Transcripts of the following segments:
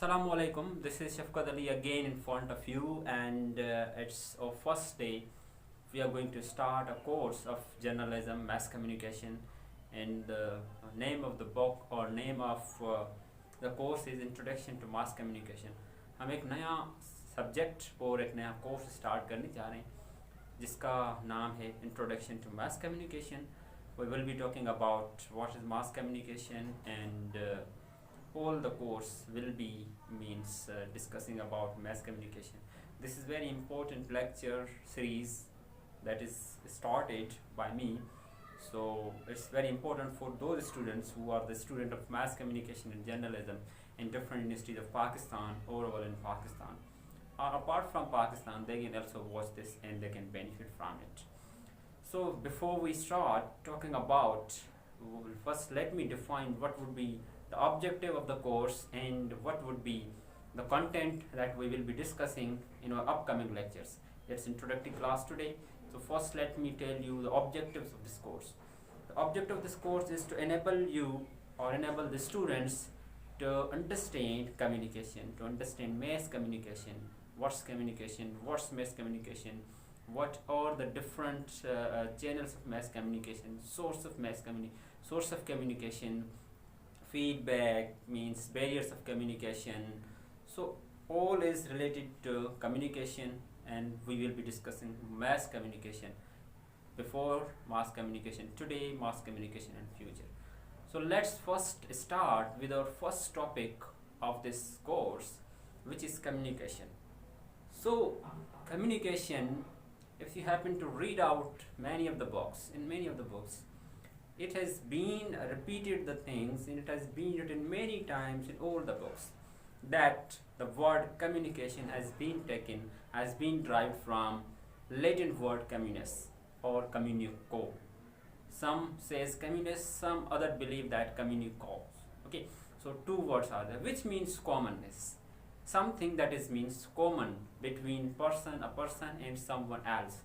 Assalamu alaikum. This is Shafqat Ali again in front of you, and it's our first day. We are going to start a course of journalism, mass communication, and the name of the book or name of the course is Introduction to Mass Communication. हम एक नया subject और एक नया course start करने जा रहे हैं जिसका नाम है Introduction to Mass Communication. We will be talking about what is mass communication and all the course will be discussing about mass communication. This is very important lecture series that is started by me, so it's very important for those students who are the student of mass communication and journalism in different universities of Pakistan or overall in Pakistan or apart from Pakistan. They can also watch this and they can benefit from it. So before we start talking about, first let me define what would be the objective of the course and what would be the content that we will be discussing in our upcoming lectures. It's introductory class today. So first let me tell you the objectives of this course. The objective of this course is to enable you or enable the students to understand communication, to understand mass communication, what's mass communication, what are the different channels of mass communication, source of communication, feedback means barriers of communication. So all is related to communication, and we will be discussing mass communication before, mass communication today, mass communication in future. So let's first start with our first topic of this course, which is communication. So communication, if you happen to read out many of the books, it has been repeated the things, and it has been written many times in all the books that the word communication has been derived from Latin word communis or communico. Some says communis, some other believe that communico. Okay, so two words are there, which means commonness, something that is means common between a person and someone else.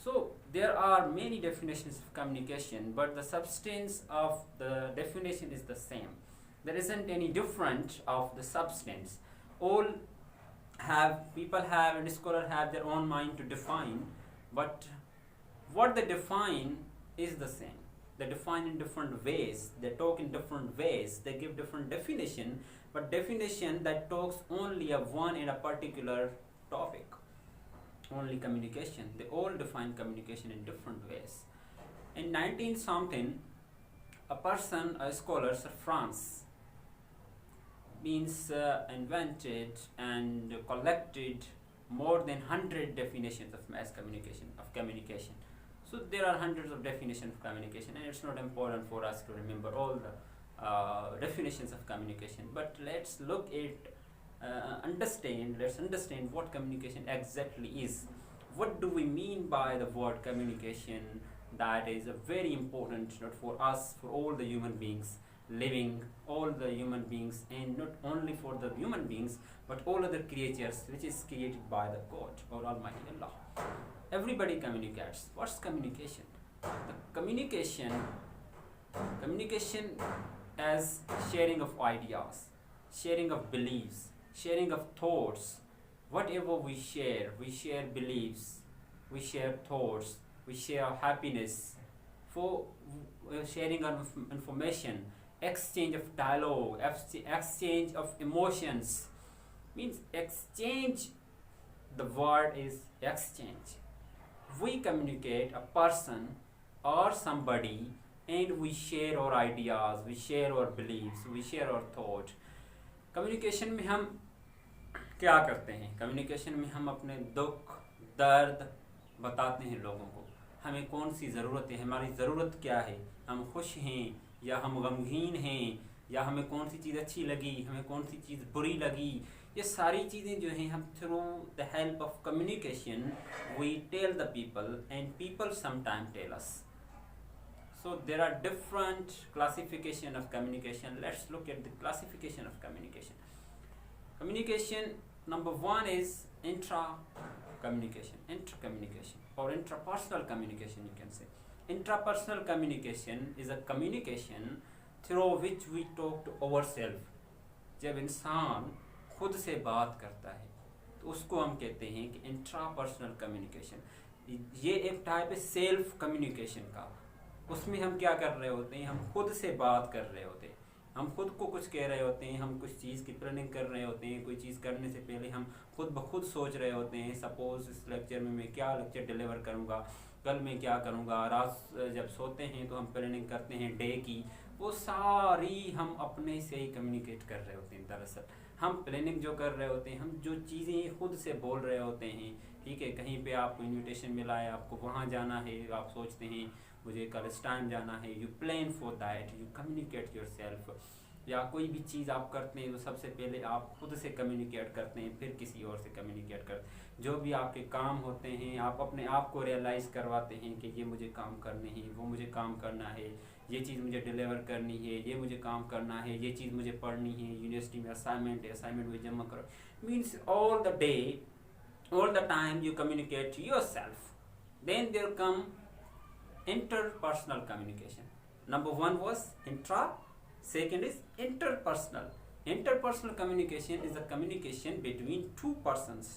So there are many definitions of communication, but the substance of the definition is the same. There isn't any different of the substance. All people have and scholars have their own mind to define, but what they define is the same. They define in different ways, they talk in different ways, they give different definition, but definition that talks only of one in a particular topic. Only communication. They all define communication in different ways. In 19 something, a scholar of France invented and collected more than 100 definitions of mass communication. So there are hundreds of definitions of communication, and it's not important for us to remember all the definitions of communication, but let's look at let's understand what communication exactly is. What do we mean by the word communication? That is very important, not for us, for all the human beings living, all the human beings, and not only for the human beings but all other creatures which is created by the God or Almighty Allah. Everybody communicates. What's communication? The communication as sharing of ideas, sharing of beliefs, sharing of thoughts. Whatever we share beliefs, we share thoughts, we share happiness, for sharing of information, exchange of dialogue, exchange of emotions. Means exchange, the word is exchange. We communicate a person or somebody, and we share our ideas, we share our beliefs, we share our thought. Communication में हम क्या करते हैं? Communication में हम अपने दुख दर्द बताते हैं लोगों को. हमें कौन सी ज़रूरत है, हमारी ज़रूरत क्या है, हम खुश हैं या हम गमगीन हैं, या हमें कौन सी चीज़ अच्छी लगी, हमें कौन सी चीज़ बुरी लगी. ये सारी चीज़ें जो हैं हम through the help of communication we tell the people, and people sometime tell us. So there are different classification of communication. Let's look at the classification of communication. Communication number one is intercommunication or intrapersonal communication, you can say. Intrapersonal communication is a communication through which we talk to ourselves. जब इंसान खुद से बात करता है तो उसको हम कहते हैं कि इंट्रापर्सनल कम्युनिकेशन। ये एक टाइप है सेल्फ कम्युनिकेशन का। उसमें हम क्या कर रहे होते हैं, हम खुद से बात कर रहे होते हैं, हम खुद को कुछ कह रहे होते हैं, हम कुछ चीज़ की प्लानिंग कर रहे होते हैं, कोई चीज़ करने से पहले हम खुद ब खुद सोच रहे होते हैं। सपोज इस लेक्चर में मैं क्या लेक्चर डिलीवर करूँगा, कल मैं क्या करूँगा। रात जब सोते हैं तो हम प्लानिंग करते हैं डे की, वो सारी हम अपने से ही कम्युनिकेट कर रहे होते हैं। दरअसल हम प्लानिंग जो कर रहे होते हैं, हम जो चीज़ें खुद से बोल रहे होते हैं, ठीक है। कहीं पे आपको इनविटेशन मिला है, आपको वहाँ जाना है, आप सोचते हैं मुझे कल इस टाइम जाना है, you plan for that, you communicate your self. या कोई भी चीज़ आप करते हैं तो सबसे पहले आप खुद से कम्युनिकेट करते हैं, फिर किसी और से कम्युनिकेट करते हैं। जो भी आपके काम होते हैं, आप अपने आप को रियलाइज़ करवाते हैं कि ये मुझे काम करने हैं, वो मुझे काम करना है, ये चीज़ मुझे डिलीवर करनी है, ये मुझे काम करना है, ये चीज़ मुझे पढ़नी है, यूनिवर्सिटी में असाइनमेंट है, असाइनमेंट मुझे जमा करो। Means all the day, all the time you communicate to yourself. Then there come interpersonal communication. Number one was intra, second is interpersonal. Interpersonal communication is the communication between two persons.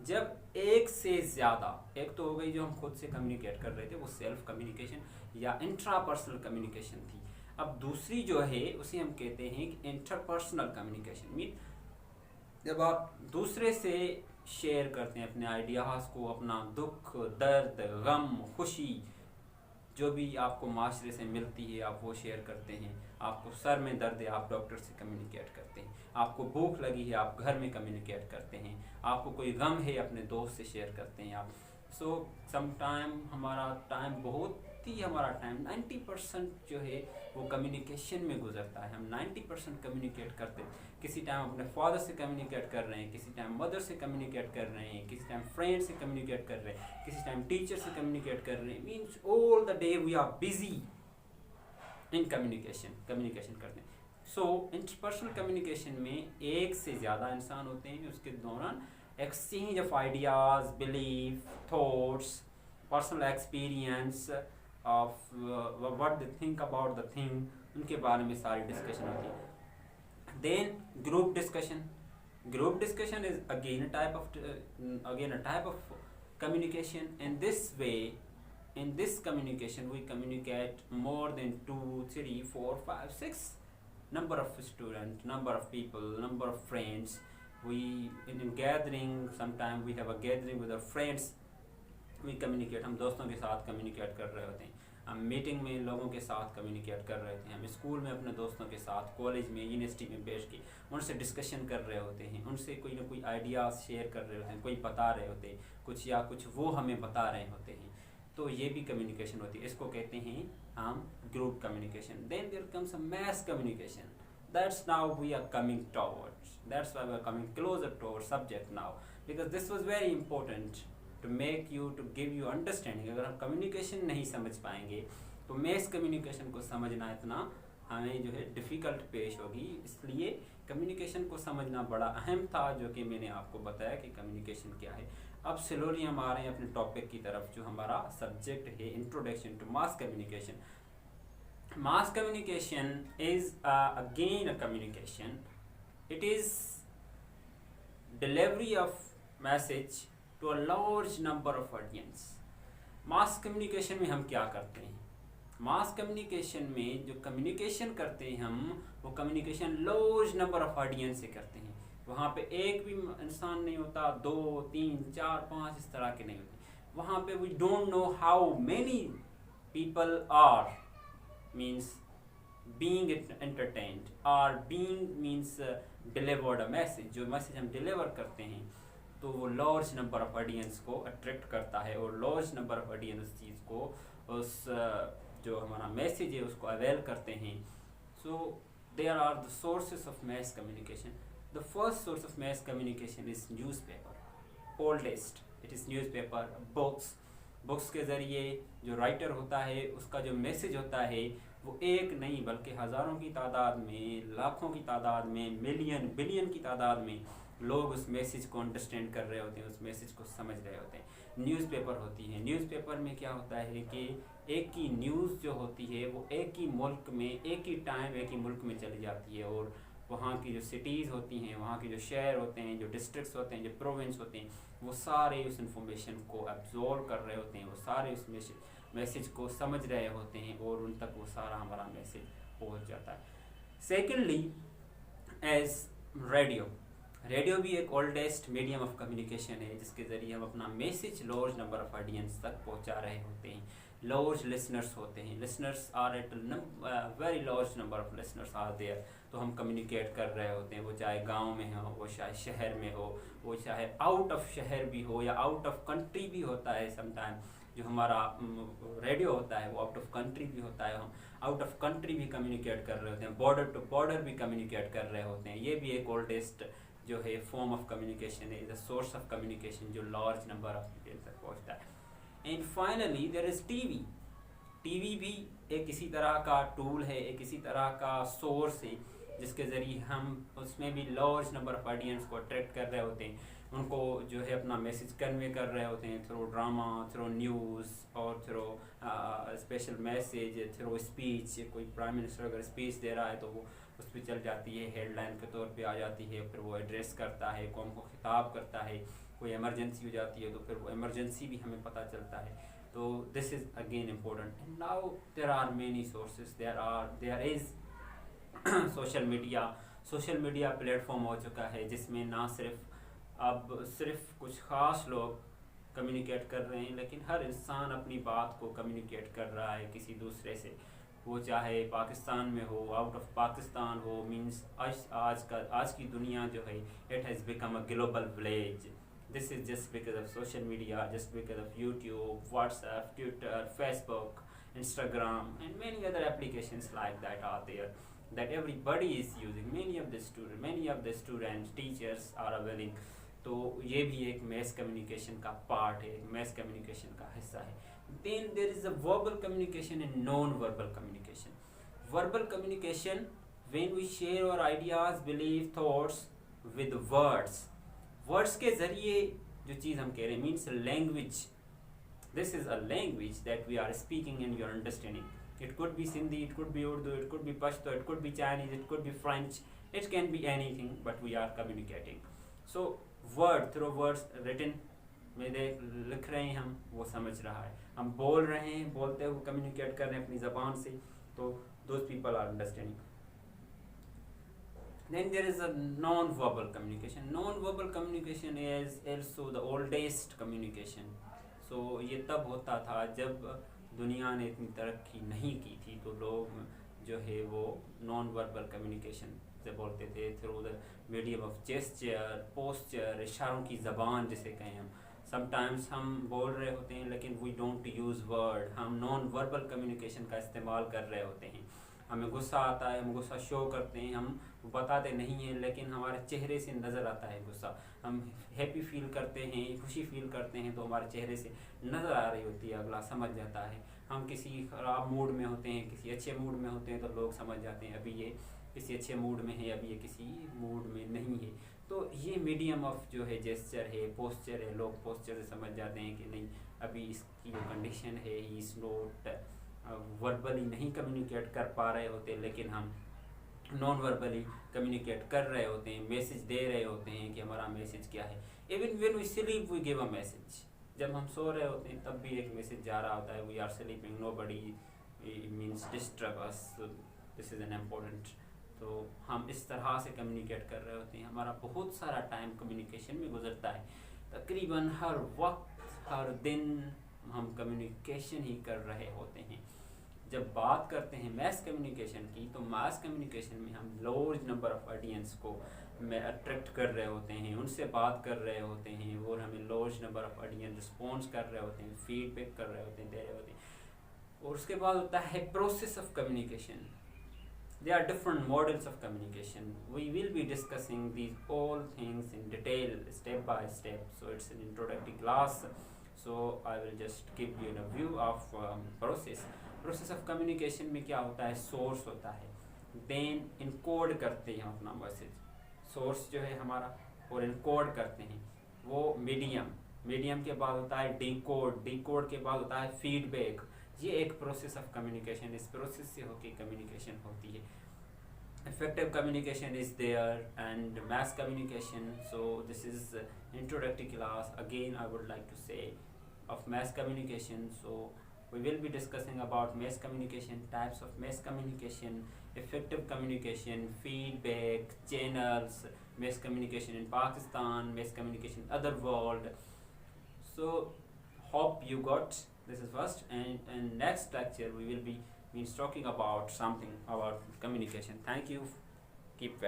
जब एक से ज़्यादा, एक तो हो गई जो हम खुद से कम्युनिकेट कर रहे थे, वो सेल्फ कम्युनिकेशन या इंट्रापर्सनल कम्युनिकेशन थी। अब दूसरी जो है उसे हम कहते हैं कि इंटरपर्सनल कम्युनिकेशन। मीन जब आप दूसरे से शेयर करते हैं अपने आइडियाज़ को, अपना दुख, दर्द, गम, खुशी, जो भी आपको माशरे से मिलती है आप वो शेयर करते हैं। आपको सर में दर्द है, आप डॉक्टर से कम्युनिकेट करते हैं। आपको भूख लगी है, आप घर में कम्युनिकेट करते हैं। आपको कोई गम है, अपने दोस्त से शेयर करते हैं आप। सो समटाइम हमारा टाइम, बहुत ही हमारा टाइम 90% जो है वो कम्युनिकेशन में गुजरता है। हम 90% कम्युनिकेट करते हैं। किसी टाइम अपने फादर से कम्युनिकेट कर रहे हैं, किसी टाइम मदर से कम्युनिकेट कर रहे हैं, किसी टाइम फ्रेंड से कम्युनिकेट कर रहे हैं, किसी टाइम टीचर से कम्युनिकेट कर रहे हैं। Means all the day we are busy in communication करते हैं। सो इंटरपर्सनल कम्युनिकेशन में एक से ज़्यादा इंसान होते हैं। उसके दौरान exchange of ideas, belief, thoughts, personal experience of what they think about the thing, उनके बारे में सारी डिस्कशन होती है। Then group discussion. Group discussion is again a type of communication. In this way, in this communication, we communicate more than 2, 3, 4, 5, 6 number of students, number of people, number of friends. We in gathering, sometimes we have a gathering with our friends. We communicate. हम दोस्तों के साथ communicate कर रहे होते हैं। हम meeting में लोगों के साथ कम्युनिकेट कर रहे थे। हम स्कूल में अपने दोस्तों के साथ, कॉलेज में, यूनिवर्सिटी में बैठ के उनसे डिस्कशन कर रहे होते हैं। उनसे कोई ना कोई आइडियाज़ शेयर कर रहे होते हैं, कोई बता रहे होते हैं कुछ, या कुछ वो हमें बता रहे होते हैं। तो ये भी कम्युनिकेशन होती है। इसको कहते हैं हम group communication. Then there comes a mass communication. That's now we are coming towards, that's why we are coming closer to our subject now, because this was very important to make you, to give you understanding. अगर हम communication नहीं समझ पाएंगे तो mess communication को समझना इतना हमें जो है डिफ़िकल्ट पेश होगी। इसलिए कम्युनिकेशन को समझना बड़ा अहम था, जो कि मैंने आपको बताया कि कम्युनिकेशन क्या है। अब स्लोली हम आ रहे हैं अपने टॉपिक की तरफ, जो हमारा सब्जेक्ट है introduction to mass communication. Mass communication is again a communication. It is delivery of message to a large number of audience. Mass communication में हम क्या करते हैं? मास कम्युनिकेशन में जो कम्युनिकेशन करते हैं हम, वो communication large number of audience से करते हैं। वहाँ पे एक भी इंसान नहीं होता, 2, 3, 4, 5 इस तरह के नहीं होते। वहाँ पे we don't know how many people are, means being entertained, or being means delivered a message. जो मैसेज हम डिलीवर करते हैं तो वो लार्ज नंबर ऑफ ऑडियंस को अट्रैक्ट करता है, और लार्ज नंबर ऑफ ऑडियंस उस चीज़ को, उस जो हमारा मैसेज है उसको अवेल करते हैं। So there are the sources of mass communication. The first source of mass communication is newspaper, oldest. It is newspaper, books के ज़रिए जो राइटर होता है उसका जो मैसेज होता है वो एक नहीं बल्कि हज़ारों की तादाद में, लाखों की तादाद में, मिलियन, बिलियन की तादाद में लोग उस मैसेज को अंडरस्टैंड कर रहे होते हैं, उस मैसेज को समझ रहे होते हैं। न्यूज़पेपर होती है। न्यूज़पेपर में क्या होता है कि एक ही न्यूज़ जो होती है वो एक ही मुल्क में, एक ही टाइम, एक ही मुल्क में चली जाती है, और वहाँ की जो सिटीज़ होती हैं, वहाँ के जो शहर होते हैं, जो डिस्ट्रिक्ट्स होते हैं, जो प्रोविंस होते हैं, वो सारे उस इंफॉर्मेशन को एब्जॉर्व कर रहे होते हैं, वो सारे उस मैसेज को समझ रहे होते हैं और उन तक वो सारा हमारा मैसेज पहुँच जाता है। सेकेंडली, एज रेडियो भी एक ओल्डेस्ट मीडियम ऑफ कम्युनिकेशन है, जिसके ज़रिए हम अपना message large number of audience तक पहुंचा रहे होते हैं। लार्ज लिसनर्स होते हैं, listeners are at very large number of listeners are there. तो हम कम्युनिकेट कर रहे होते हैं, वो चाहे गांव में हो, वो चाहे शहर में हो, वो चाहे आउट ऑफ शहर भी हो या आउट ऑफ कंट्री भी होता है। समटाइम जो हमारा रेडियो होता है वो आउट ऑफ कंट्री भी होता है, हम आउट ऑफ कंट्री भी कम्युनिकेट कर रहे होते हैं, बॉर्डर टू बॉर्डर भी कम्युनिकेट कर रहे होते हैं। ये भी एक ओल्डेस्ट जो है फॉर्म ऑफ कम्युनिकेशन है, is a source of communication जो लार्ज नंबर ऑफ पीपल तक पहुंचता है। And finally there is TV भी एक इसी तरह का टूल है, एक इसी तरह का सोर्स है, जिसके ज़रिए हम उसमें भी लार्ज नंबर ऑफ ऑडियंस को अट्रैक्ट कर रहे होते हैं, उनको जो है अपना मैसेज कन्वे कर रहे होते हैं थ्रू ड्रामा, थ्रू न्यूज़ और through special message, through speech. कोई प्राइम मिनिस्टर अगर स्पीच दे रहा है तो वो उस पर चल जाती है, हेडलाइन के तौर पे आ जाती है, फिर वो एड्रेस करता है, कौम को खिताब करता है। कोई इमरजेंसी हो जाती है तो फिर वो इमरजेंसी भी हमें पता चलता है। तो this is again important. And now there are many sources, there is social media platform हो चुका है, जिसमें ना सिर्फ कुछ ख़ास लोग कम्युनिकेट कर रहे हैं, लेकिन हर इंसान अपनी बात को कम्युनिकेट कर रहा है किसी दूसरे से, वो चाहे पाकिस्तान में हो, आउट ऑफ पाकिस्तान हो। मीन्स आज की दुनिया जो है, it has become a global village. This is just because of social media, just because of YouTube, WhatsApp, Twitter, Facebook, Instagram and many other applications like that are there that everybody is using. Many of the students, teachers are willing. तो ये भी एक mess communication का part है, mess communication का हिस्सा है। Then there is a verbal communication and non-verbal communication. Verbal communication, when we share our ideas, belief, thoughts with words के जरिए जो चीज़ हम कह रहे हैं, means language. This is a language that we are speaking and you are understanding. It could be Sindhi, it could be Urdu, it could be Pashto, it could be Chinese, it could be French. It can be anything, but we are communicating. So through words written में लिख रहे हैं हम, वो समझ रहा है, हम बोल रहे हैं, बोलते हुए कम्युनिकेट कर रहे हैं अपनी ज़बान से, तो those people are understanding. Then there is a non-verbal communication. Non-verbal communication is also the oldest communication. So ये तब होता था जब दुनिया ने इतनी तरक्की नहीं की थी, तो लोग जो है वो नॉन वर्बल कम्युनिकेशन से बोलते थे through the medium of gesture, posture, इशारों की ज़बान जिसे कहें हम। समटाइम्स हम बोल रहे होते हैं लेकिन वी डोंट यूज़ वर्ड, हम नॉन वर्बल कम्युनिकेशन का इस्तेमाल कर रहे होते हैं। हमें गुस्सा आता है, हम गुस्सा शो करते हैं, हम बताते नहीं हैं, लेकिन हमारे चेहरे से नज़र आता है गुस्सा। हम हैप्पी फील करते हैं, खुशी फील करते हैं, तो हमारे चेहरे से नज़र आ रही होती है, अगला समझ जाता है। हम किसी ख़राब मूड में होते हैं, किसी अच्छे मूड में होते हैं, तो लोग समझ जाते हैं अभी ये किसी अच्छे मूड में है, अभी ये किसी मूड में नहीं है। तो ये मीडियम ऑफ जो है जेस्चर है, पोस्चर है, लोग पोस्चर से समझ जाते हैं कि नहीं अभी इसकी जो कंडीशन है, ही इज़ नॉट वर्बली नहीं कम्युनिकेट कर पा रहे होते, लेकिन हम नॉन वर्बली कम्युनिकेट कर रहे होते हैं, मैसेज दे रहे होते हैं कि हमारा मैसेज क्या है। Even when we sleep we give a message. जब हम सो रहे होते हैं तब भी एक मैसेज जा रहा होता है, we are sleeping, nobody means disturb us, this is an important. तो हम इस तरह से कम्युनिकेट कर रहे होते हैं, हमारा बहुत सारा टाइम कम्युनिकेशन में गुजरता है। तकरीबन हर वक्त, हर दिन हम कम्युनिकेशन ही कर रहे होते हैं। जब बात करते हैं मैस कम्युनिकेशन की, तो मैस कम्युनिकेशन में हम लार्ज नंबर ऑफ ऑडियंस को अट्रैक्ट कर रहे होते हैं, उनसे बात कर रहे होते हैं, और हमें large number of audience response कर रहे होते हैं, फीडबैक कर रहे होते हैं, दे रहे होते हैं। और उसके बाद होता है process of communication. There are different models of communication. We will be discussing these all things in detail, step by step. So it's an introductory class. So I will just give you a view of process. Process of communication में क्या होता है, source होता है, then encode करते हैं अपना message, source जो है हमारा, और इनकोड करते हैं वो मीडियम के बाद होता है डिकोड के बाद होता है फीडबैक। ये एक प्रोसेस ऑफ कम्युनिकेशन, इस प्रोसेस से होकर कम्युनिकेशन होती है। effective communication is there, and mass communication. So this is introductory class. Again, I would like to say of mass communication. So we will be discussing about mass communication, types of mass communication, effective communication, feedback channels, mass communication in Pakistan, mass communication other world. So hope you got this is first, and next lecture we will be means talking about something about communication. Thank you. Keep